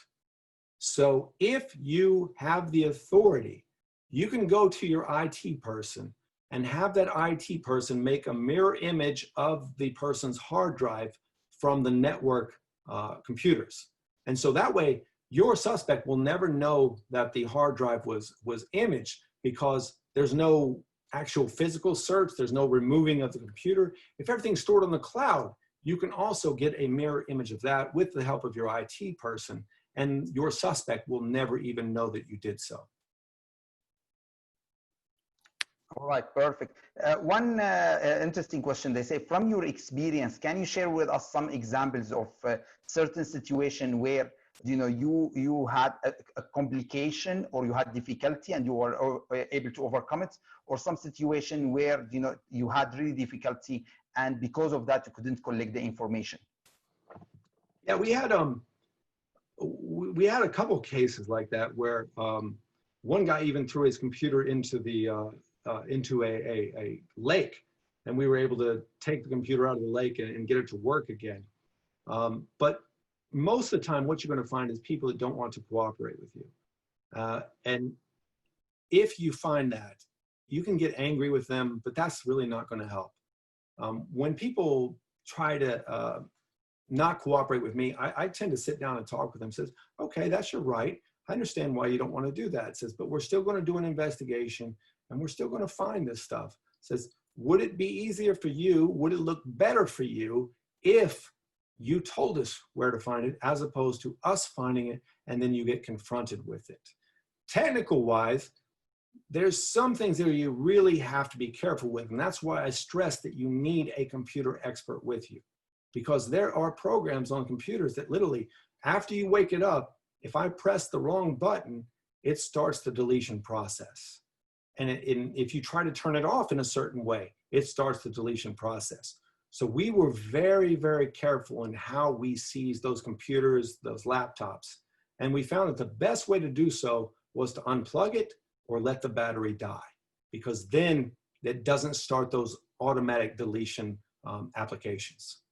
So if you have the authority, you can go to your IT person and have that IT person make a mirror image of the person's hard drive from the network computers. And so that way, your suspect will never know that the hard drive was imaged, because there's no actual physical search, there's no removing of the computer. If everything's stored on the cloud, you can also get a mirror image of that with the help of your IT person, and your suspect will never even know that you did so. All right, perfect. One interesting question, they say, from your experience, can you share with us some examples of certain situation where you had a complication or you had difficulty and you were able to overcome it, or some situation where you had really difficulty and because of that you couldn't collect the information? Yeah, we had a couple cases like that where one guy even threw his computer into into a lake, and we were able to take the computer out of the lake and get it to work again. But most of the time, what you're going to find is people that don't want to cooperate with you. And if you find that, you can get angry with them, but that's really not going to help. When people try to not cooperate with me, I tend to sit down and talk with them. Says, okay, that's your right. I understand why you don't want to do that. It says, but we're still going to do an investigation and we're still going to find this stuff. It says, would it be easier for you? Would it look better for you if you told us where to find it as opposed to us finding it and then you get confronted with it? Technical wise, there's some things that you really have to be careful with. And that's why I stress that you need a computer expert with you, because there are programs on computers that literally, after you wake it up, if I press the wrong button, it starts the deletion process. And if you try to turn it off in a certain way, it starts the deletion process. So we were very, very careful in how we seized those computers, those laptops. And we found that the best way to do so was to unplug it or let the battery die, because then it doesn't start those automatic deletion applications.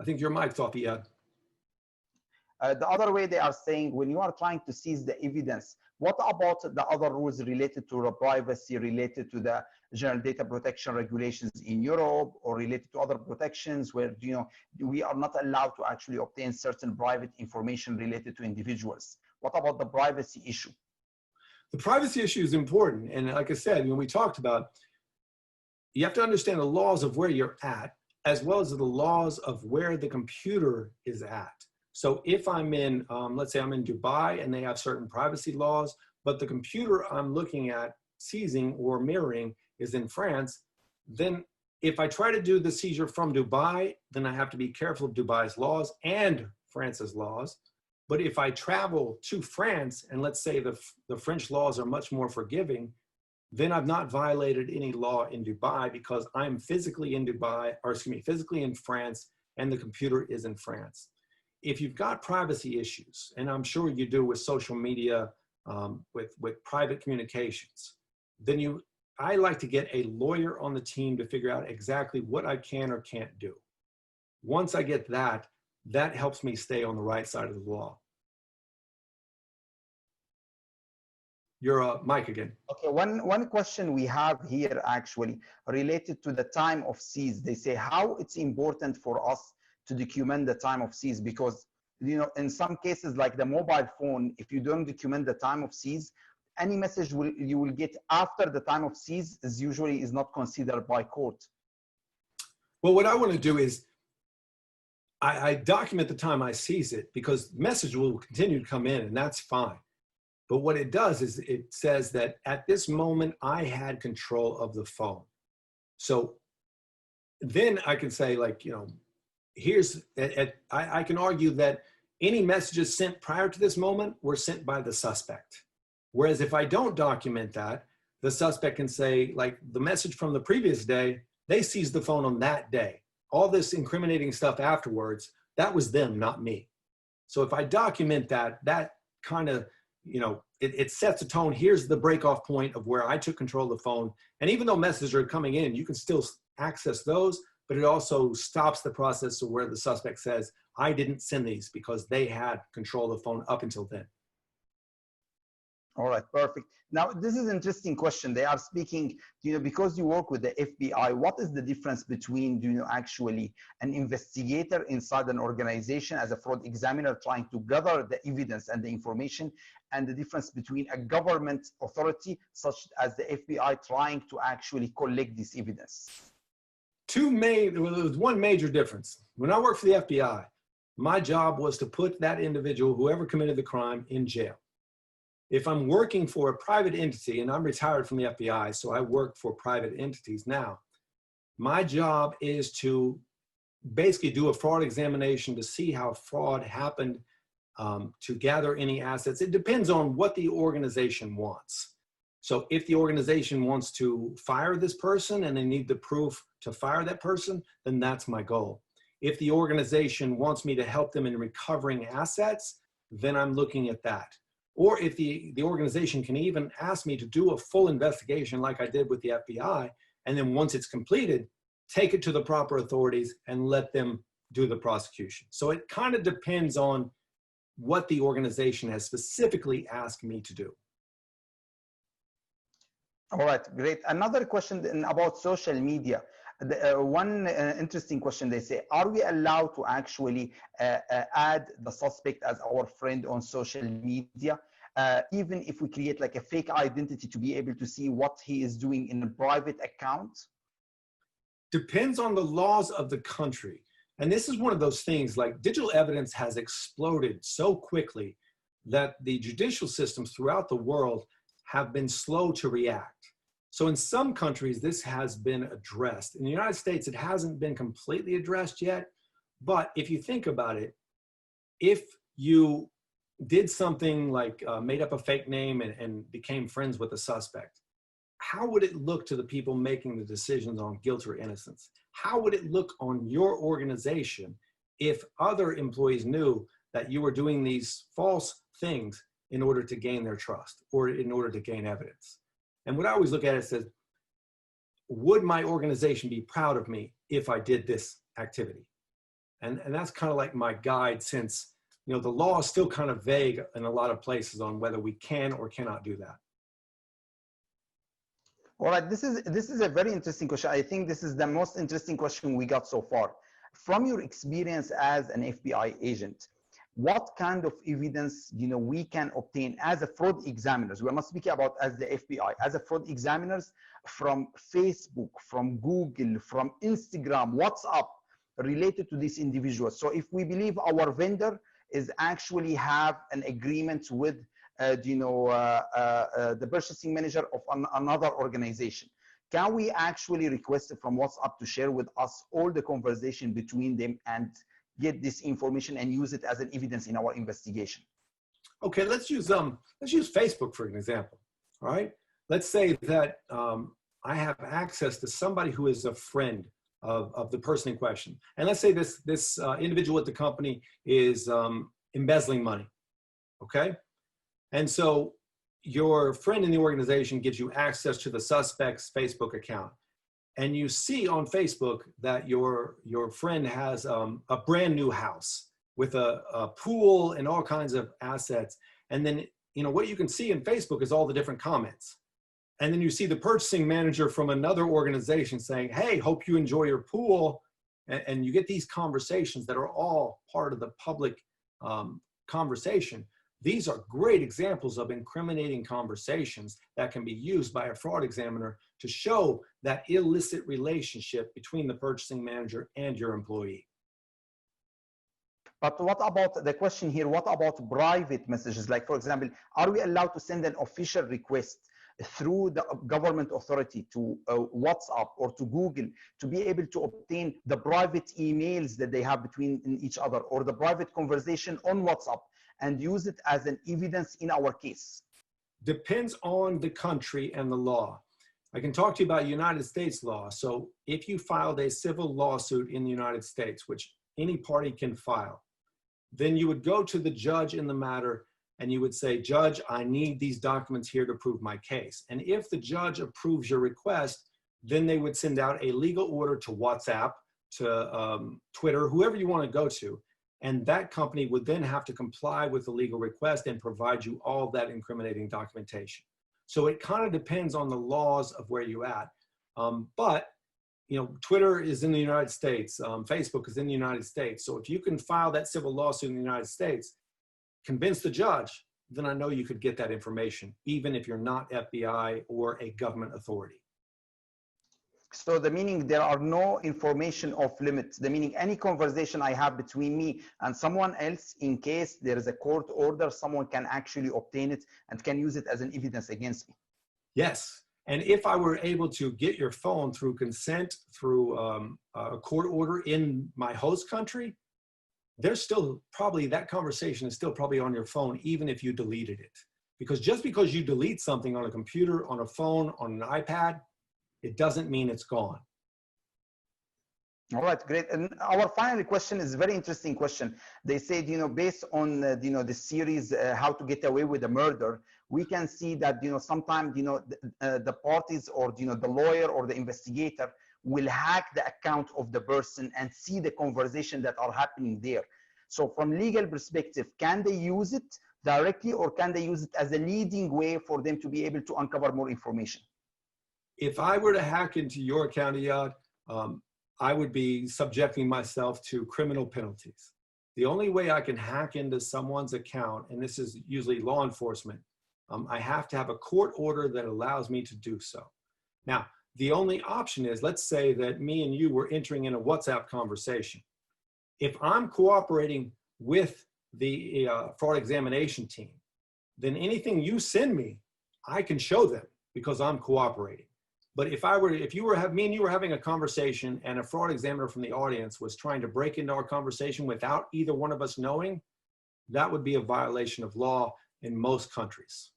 I think your mic's off, Iyad. The other way they are saying, when you are trying to seize the evidence, what about the other rules related to the privacy, related to the general data protection regulations in Europe, or related to other protections where, you know, we are not allowed to actually obtain certain private information related to individuals? What about the privacy issue? The privacy issue is important. And like I said, when we talked about, you have to understand the laws of where you're at, as well as the laws of where the computer is at. So if I'm in, let's say I'm in Dubai and they have certain privacy laws, but the computer I'm looking at seizing or mirroring is in France, then if I try to do the seizure from Dubai, then I have to be careful of Dubai's laws and France's laws. But if I travel to France and let's say the French laws are much more forgiving, then I've not violated any law in Dubai because I'm physically in Dubai, or excuse me, physically in France, and the computer is in France. If you've got privacy issues, and I'm sure you do with social media, with private communications, then I like to get a lawyer on the team to figure out exactly what I can or can't do. Once I get that, that helps me stay on the right side of the law. Your mic again. Okay, one question we have here actually related to the time of seize. They say how it's important for us to document the time of seize, because, you know, in some cases like the mobile phone, if you don't document the time of seize, any message you will get after the time of seize is usually not considered by court. Well, what I want to do is I document the time I seize it, because message will continue to come in and that's fine. But what it does is it says that at this moment I had control of the phone. So then I can say, like, you know, I can argue that any messages sent prior to this moment were sent by the suspect. Whereas if I don't document that, the suspect can say, like, the message from the previous day, they seized the phone on that day. All this incriminating stuff afterwards, that was them, not me. So if I document that, that kind of, you know, it sets a tone. Here's the break-off point of where I took control of the phone. And even though messages are coming in, you can still access those, but it also stops the process of where the suspect says, I didn't send these, because they had control of the phone up until then. All right, perfect. Now, this is an interesting question. They are speaking, you know, because you work with the FBI, what is the difference between, you know, actually an investigator inside an organization as a fraud examiner trying to gather the evidence and the information, and the difference between a government authority such as the FBI trying to actually collect this evidence? There was one major difference. When I worked for the FBI, my job was to put that individual, whoever committed the crime, in jail. If I'm working for a private entity, and I'm retired from the FBI, so I work for private entities now, my job is to basically do a fraud examination to see how fraud happened, to gather any assets. It depends on what the organization wants. So if the organization wants to fire this person and they need the proof to fire that person, then that's my goal. If the organization wants me to help them in recovering assets, then I'm looking at that. Or if the organization can even ask me to do a full investigation like I did with the FBI, and then once it's completed, take it to the proper authorities and let them do the prosecution. So it kind of depends on what the organization has specifically asked me to do. All right, great. Another question then about social media. One interesting question, they say, are we allowed to actually add the suspect as our friend on social media, even if we create like a fake identity to be able to see what he is doing in a private account? Depends on the laws of the country. And this is one of those things, like digital evidence has exploded so quickly that the judicial systems throughout the world have been slow to react. So in some countries, this has been addressed. In the United States, it hasn't been completely addressed yet. But if you think about it, if you did something like made up a fake name and became friends with a suspect, how would it look to the people making the decisions on guilt or innocence? How would it look on your organization if other employees knew that you were doing these false things in order to gain their trust or in order to gain evidence? And what I always look at it says, would my organization be proud of me if I did this activity? And that's kind of like my guide, since the law is still kind of vague in a lot of places on whether we can or cannot do that. All right, this is a very interesting question. I think this is the most interesting question we got so far. From your experience as an FBI agent, what kind of evidence we can obtain as a fraud examiners? We're not speaking about as the FBI, as a fraud examiners, from Facebook, from Google, from Instagram, WhatsApp, related to this individual. So if we believe our vendor is actually have an agreement with the purchasing manager of another organization, can we actually request from WhatsApp to share with us all the conversation between them and get this information and use it as an evidence in our investigation? Okay, let's use Facebook for an example. All right, let's say that I have access to somebody who is a friend of the person in question, and let's say this individual at the company is embezzling money. Okay, and so your friend in the organization gives you access to the suspect's Facebook account. And you see on Facebook that your friend has a brand new house with a pool and all kinds of assets. And then, what you can see in Facebook is all the different comments. And then you see the purchasing manager from another organization saying, hey, hope you enjoy your pool. And you get these conversations that are all part of the public conversation. These are great examples of incriminating conversations that can be used by a fraud examiner to show that illicit relationship between the purchasing manager and your employee. But what about the question here? What about private messages? Like, for example, are we allowed to send an official request through the government authority to WhatsApp or to Google to be able to obtain the private emails that they have between each other, or the private conversation on WhatsApp, and use it as an evidence in our case? Depends on the country and the law. I can talk to you about United States law. So if you filed a civil lawsuit in the United States, which any party can file, then you would go to the judge in the matter and you would say, Judge, I need these documents here to prove my case. And if the judge approves your request, then they would send out a legal order to WhatsApp, to Twitter, whoever you want to go to. And that company would then have to comply with the legal request and provide you all that incriminating documentation. So it kind of depends on the laws of where you're at. But Twitter is in the United States. Facebook is in the United States. So if you can file that civil lawsuit in the United States, convince the judge, then I know you could get that information, even if you're not FBI or a government authority. So the meaning there are no information of limits. The meaning any conversation I have between me and someone else, in case there is a court order, someone can actually obtain it and can use it as an evidence against me. Yes. And if I were able to get your phone through consent, through a court order in my host country, there's still probably, that conversation is still probably on your phone, even if you deleted it. Because just because you delete something on a computer, on a phone, on an iPad, it doesn't mean it's gone. All right, great. And our final question is a very interesting question. They said, based on, the series, How to Get Away with a Murder, we can see that, sometimes, the parties or, the lawyer or the investigator will hack the account of the person and see the conversation that are happening there. So from legal perspective, can they use it directly or can they use it as a leading way for them to be able to uncover more information? If I were to hack into your account, Iyad, I would be subjecting myself to criminal penalties. The only way I can hack into someone's account, and this is usually law enforcement, I have to have a court order that allows me to do so. Now, the only option is, let's say that me and you were entering in a WhatsApp conversation. If I'm cooperating with the fraud examination team, then anything you send me, I can show them because I'm cooperating. But if me and you were having a conversation and a fraud examiner from the audience was trying to break into our conversation without either one of us knowing, that would be a violation of law in most countries.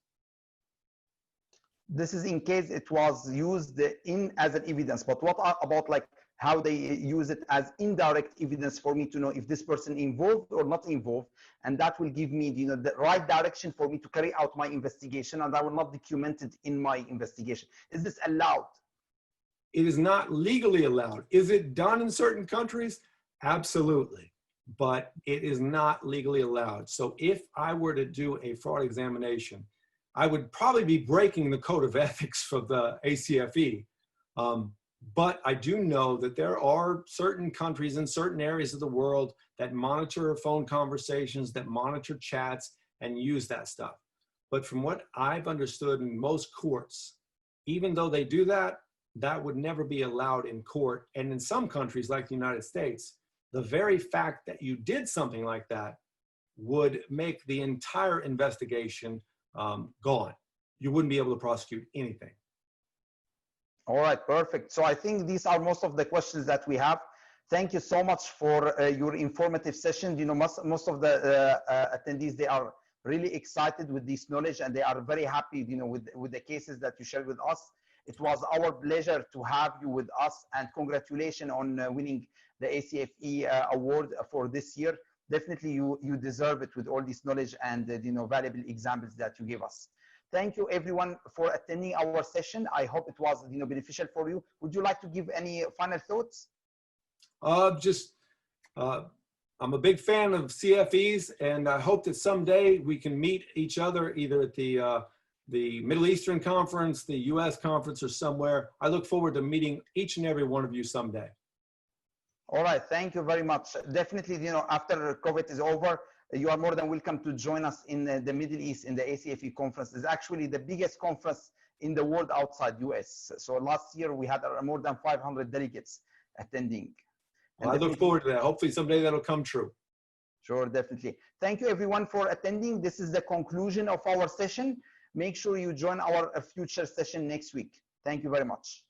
This is in case it was used as an evidence, but what about like how they use it as indirect evidence for me to know if this person involved or not involved, and that will give me the right direction for me to carry out my investigation, and I will not document it in my investigation. Is this allowed? It is not legally allowed. Is it done in certain countries? Absolutely, but it is not legally allowed. So if I were to do a fraud examination, I would probably be breaking the code of ethics for the ACFE. But I do know that there are certain countries in certain areas of the world that monitor phone conversations, that monitor chats, and use that stuff. But from what I've understood in most courts, even though they do that, that would never be allowed in court. And in some countries like the United States, the very fact that you did something like that would make the entire investigation gone. You wouldn't be able to prosecute anything. All right, perfect. So I think these are most of the questions that we have. Thank you so much for your informative session. Most of the attendees, they are really excited with this knowledge and they are very happy, with the cases that you shared with us. It was our pleasure to have you with us, and congratulations on winning the ACFE award for this year. Definitely you deserve it with all this knowledge and valuable examples that you gave us. Thank you everyone for attending our session. I hope it was beneficial for you. Would you like to give any final thoughts? I'm a big fan of CFEs, and I hope that someday we can meet each other either at the Middle Eastern Conference, the US Conference, or somewhere. I look forward to meeting each and every one of you someday. All right, thank you very much. Definitely, after COVID is over, you are more than welcome to join us in the Middle East in the ACFE conference. It's actually the biggest conference in the world outside US. So last year we had more than 500 delegates attending. Well, I look forward to that. Hopefully someday that'll come true. Sure, definitely. Thank you everyone for attending. This is the conclusion of our session. Make sure you join our future session next week. Thank you very much.